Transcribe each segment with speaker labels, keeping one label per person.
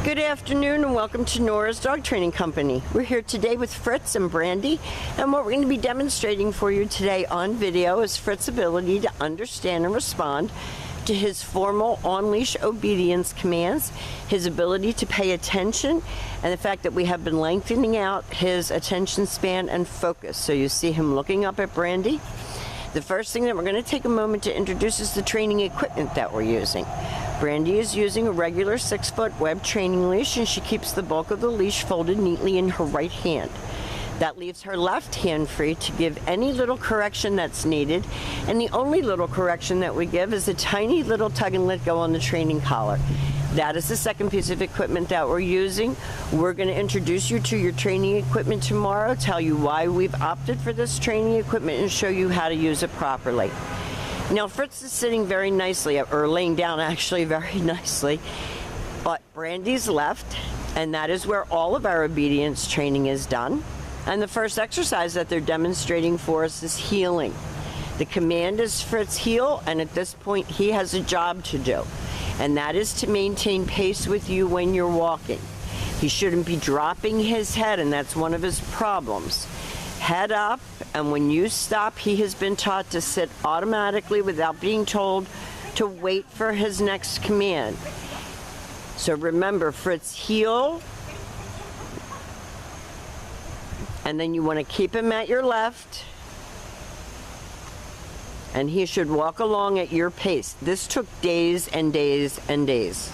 Speaker 1: Good afternoon and welcome to Nora's Dog Training Company. We're here today with Fritz and Brandy, and what we're going to be demonstrating for you today on video is Fritz's ability to understand and respond to his formal on-leash obedience commands, his ability to pay attention, and the fact that we have been lengthening out his attention span and focus. So you see him looking up at Brandy. The first thing that we're going to take a moment to introduce is the training equipment that we're using. Brandy is using a regular 6-foot web training leash, and she keeps the bulk of the leash folded neatly in her right hand. That leaves her left hand free to give any little correction that's needed, and the only little correction that we give is a tiny little tug and let go on the training collar. That is the second piece of equipment that we're using. We're going to introduce you to your training equipment tomorrow, tell you why we've opted for this training equipment, and show you how to use it properly. Now Fritz is sitting very nicely, or laying down actually very nicely, but Brandy's left, and that is where all of our obedience training is done. And the first exercise that they're demonstrating for us is heeling. The command is Fritz heel, and at this point he has a job to do, and that is to maintain pace with you when you're walking. He shouldn't be dropping his head, and that's one of his problems. Head up, and when you stop, he has been taught to sit automatically without being told to wait for his next command. So remember, Fritz heel, and then you want to keep him at your left, and he should walk along at your pace. This took days and days and days.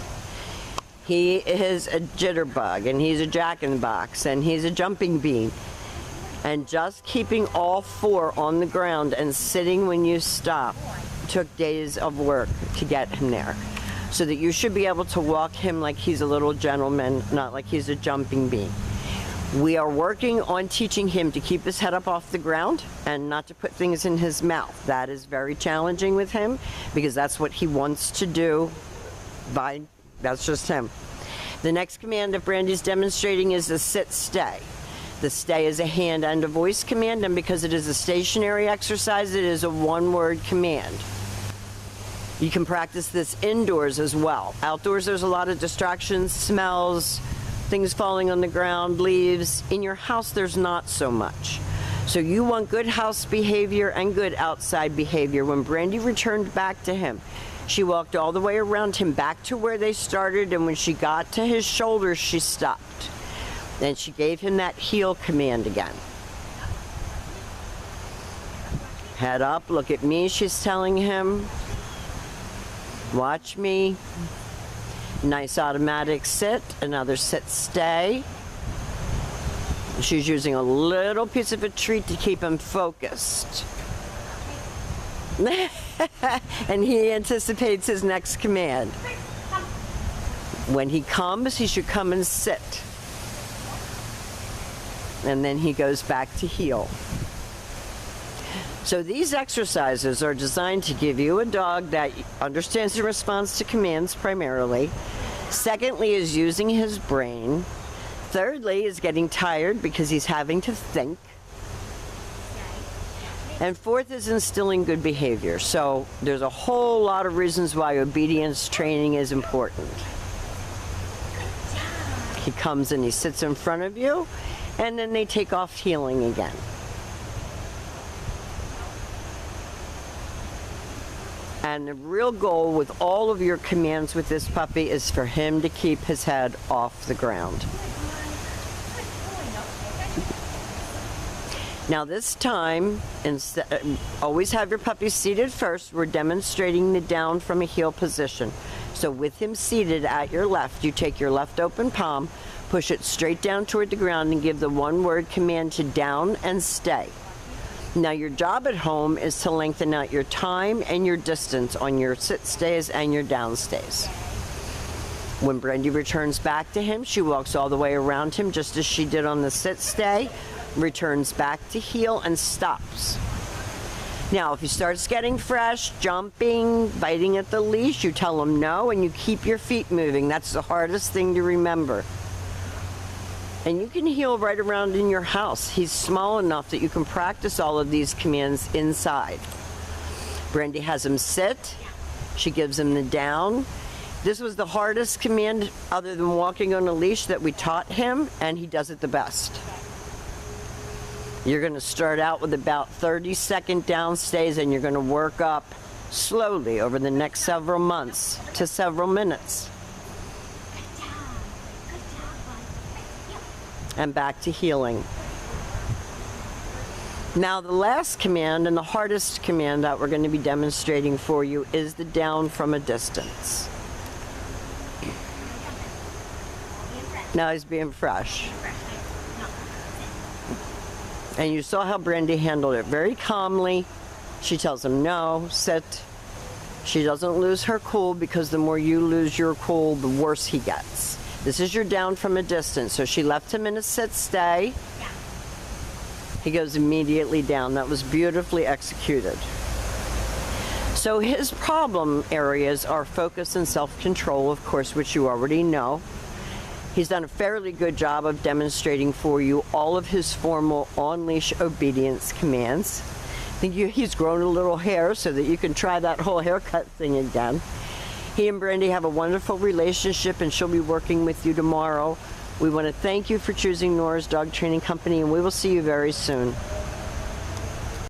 Speaker 1: He is a jitterbug, and he's a jack-in-the-box, and he's a jumping bean. And just keeping all four on the ground and sitting when you stop took days of work to get him there. So that you should be able to walk him like he's a little gentleman, not like he's a jumping bean. We are working on teaching him to keep his head up off the ground and not to put things in his mouth. That is very challenging with him because that's what he wants to do. That's just him. The next command that Brandy's demonstrating is the sit-stay. The stay is a hand and a voice command, and because it is a stationary exercise, it is a one-word command. You can practice this indoors as well. Outdoors, there's a lot of distractions, smells, things falling on the ground, leaves. In your house, there's not so much. So you want good house behavior and good outside behavior. When Brandy returned back to him, she walked all the way around him back to where they started, and when she got to his shoulders, she stopped. Then she gave him that heel command again. Head up, look at me, she's telling him. Watch me. Nice automatic sit, another sit stay. She's using a little piece of a treat to keep him focused. And he anticipates his next command. When he comes, he should come and sit. And then he goes back to heel. So these exercises are designed to give you a dog that understands and responds to commands primarily. Secondly is using his brain. Thirdly is getting tired because he's having to think. And fourth is instilling good behavior. So there's a whole lot of reasons why obedience training is important. He comes and he sits in front of you, and then they take off heeling again. And the real goal with all of your commands with this puppy is for him to keep his head off the ground. Now this time, always have your puppy seated first. We're demonstrating the down from a heel position. So with him seated at your left, you take your left open palm, push it straight down toward the ground, and give the one-word command to down and stay. Now your job at home is to lengthen out your time and your distance on your sit stays and your down stays. When Brandy returns back to him, she walks all the way around him just as she did on the sit stay, returns back to heel, and stops. Now if he starts getting fresh, jumping, biting at the leash, you tell him no and you keep your feet moving. That's the hardest thing to remember. And you can heel right around in your house. He's small enough that you can practice all of these commands inside. Brandy has him sit. She gives him the down. This was the hardest command other than walking on a leash that we taught him, and he does it the best. You're going to start out with about 30-second down stays, and you're going to work up slowly over the next several months to several minutes. And back to healing. Now the last command and the hardest command that we're going to be demonstrating for you is the down from a distance. Now he's being fresh. And you saw how Brandy handled it very calmly. She tells him no, sit. She doesn't lose her cool, because the more you lose your cool, the worse he gets. This is your down from a distance. So she left him in a sit stay. He goes immediately down. That was beautifully executed. So his problem areas are focus and self-control, of course, which you already know. He's done a fairly good job of demonstrating for you all of his formal on-leash obedience commands. I think he's grown a little hair so that you can try that whole haircut thing again. He and Brandy have a wonderful relationship, and she'll be working with you tomorrow. We want to thank you for choosing Nora's Dog Training Company, and we will see you very soon.